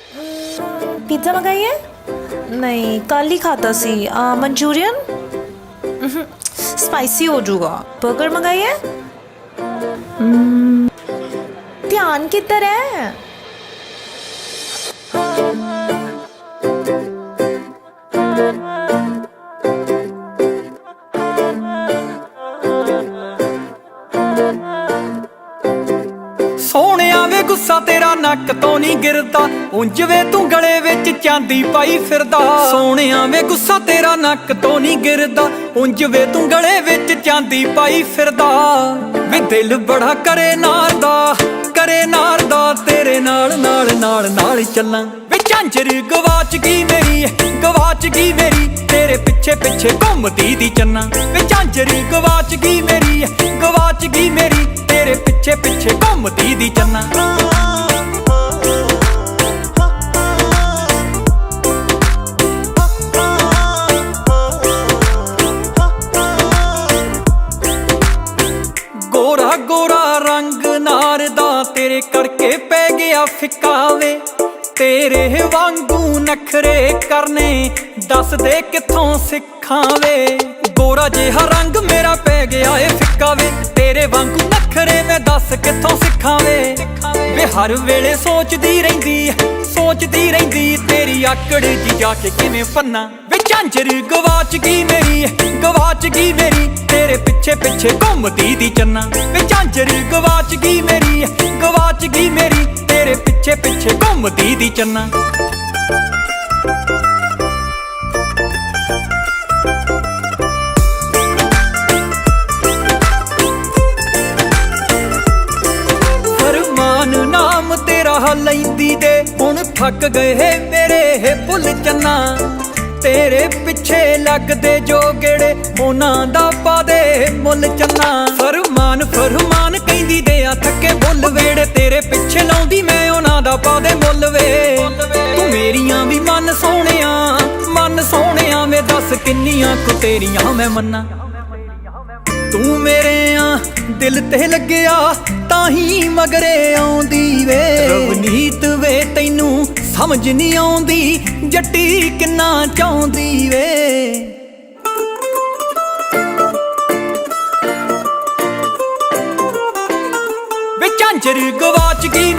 Pizza मंगाइए? नहीं, कल ही खाता सी। मंचूरियन? स्पाइसी हो जाऊगा। बर्गर मंगाइए? ध्यान किधर है? ਸੋਹਣਿਆ ਵੇ ਗੁੱਸਾ ਤੇਰਾ ਨੱਕ ਤੋਂ ਨਹੀਂ ਗਿਰਦਾ, ਉਂਝ ਵੇ ਤੂੰ ਗਲੇ ਵਿੱਚ ਚਾਂਦੀ ਪਾਈ ਫਿਰਦਾ। ਸੋਹਣਿਆ ਵੇ ਗੁੱਸਾ ਤੇਰਾ ਨੱਕ ਤੋਂ ਨਹੀਂ ਗਿਰਦਾ, ਉਂਝ ਵੇ ਤੂੰ ਗਲੇ ਵਿੱਚ ਚਾਂਦੀ ਪਾਈ ਫਿਰਦਾ। ਵੇ ਦਿਲ ਬੜਾ ਕਰੇ ਨਾਰ ਦਾ ਤੇਰੇ ਨਾਲ ਨਾਲ ਨਾਲ ਨਾਲ ਚੱਲਾਂ। ਵੇ ਝਾਂਜਰ ਗਵਾਚ ਗਈ ਮੇਰੀ ਤੇਰੇ ਪਿੱਛੇ ਪਿੱਛੇ ਘੁੰਮਦੀ ਦੀ ਚੰਨਾ। ਵੇ ਝਾਂਜਰ ਗਵਾਚ ਗਈ ਮੇਰੀ ਤੇਰੇ ਪਿੱਛੇ ਪਿੱਛੇ ਘੁੰਮਦੀ ਦੀ ਚੰਨਾ। ਗੋਰਾ ਗੋਰਾ ਰੰਗ ਨਾਰ ਦਾ ਤੇਰੇ ਕਰਕੇ ਪੈ ਗਿਆ ਫਿੱਕਾ ਵੇ। ਤੇਰੇ ਵਾਂਗੂ ਨਖਰੇ ਕਰਨੇ ਦੱਸ ਦੇ ਕਿੱਥੋਂ ਸਿੱਖਾਂ ਵੇ। ਗੋਰਾ ਜਿਹਾ ਰੰਗ ਮੇਰਾ ਪੈ ਗਿਆ ਏ ਫਿੱਕਾ ਵੇ, ਤੇਰੇ ਵਾਂਗੂ ਨਖਰੇ ਮੈਂ ਦੱਸ ਕਿੱਥੋਂ ਸਿੱਖਾਂ ਵੇ। ਵੇ ਹਰ ਵੇਲੇ ਸੋਚਦੀ ਰਹਿੰਦੀ ਤੇਰੀ ਆਕੜ ਜੀ ਜਾ ਕੇ ਕਿਵੇਂ ਪੰਨਾ। ਵੇ ਝਾਂਜਰ ਗਵਾਚ ਗਈ ਮੇਰੀ ਤੇਰੇ ਪਿੱਛੇ ਪਿੱਛੇ ਘੁੰਮਦੀ ਦੀ ਚੰਨਾ। ਵੇ ਝਾਂਜਰ ਗਵਾਚ ਗਈ ਮੇਰੀ ਤੇਰੇ ਪਿੱਛੇ ਪਿੱਛੇ ਘੁੰਮਦੀ ਦੀ ਚੰਨਾ। ਫਰਮਾਨ ਨਾਮ ਤੇਰਾ ਲੈਂਦੀ ਦੇ ਹੁਣ ਥੱਕ ਗਏ ਮੇਰੇ ਭੁੱਲ ਚੰਨਾ। ਤੇਰੇ ਪਿੱਛੇ ਲੱਗਦੇ ਜੋ ਗੇੜੇ ਉਹਨਾਂ ਦਾ ਪਾ ਦੇ ਮੁੱਲ ਚੰਨਾ। ਫਰਮਾਨ ਕਹਿੰਦੀ ਦੇ ਆ ਥੱਕੇ ਬੁੱਲ ਵੇੜੇ, ਤੇਰੇ ਪਿੱਛੇ ਲਾਉਂਦੀ ਮੈਂ ਉਹਨਾਂ ਦਾ ਪਾ ਦੇ ਮੁੱਲ ਵੇ। ਤੂੰ ਮੇਰੀਆਂ ਵੀ ਮਨ ਸੋਹਣਿਆ ਵੇ ਦੱਸ ਕਿੰਨੀਆਂ ਕੁ ਤੇਰੀਆਂ ਮੈਂ ਮੰਨਾਂ। ਤੂੰ ਮੇਰੇ ਆ ਦਿਲ ਤੇ ਲੱਗਿਆ ਤਾਂ ਹੀ ਮਗਰੇ ਆਉਂਦੀ ਵੇ। ਰਵਨੀਤ ਵੇ ਤੈਨੂੰ ਸਮਝ ਨਹੀਂ ਆਉਂਦੀ ਜੱਟੀ ਕਿੰਨਾ ਚਾਹੁੰਦੀ ਵੇ। ਵੇ ਝਾਂਜਰ ਗਵਾਚ ਗਈ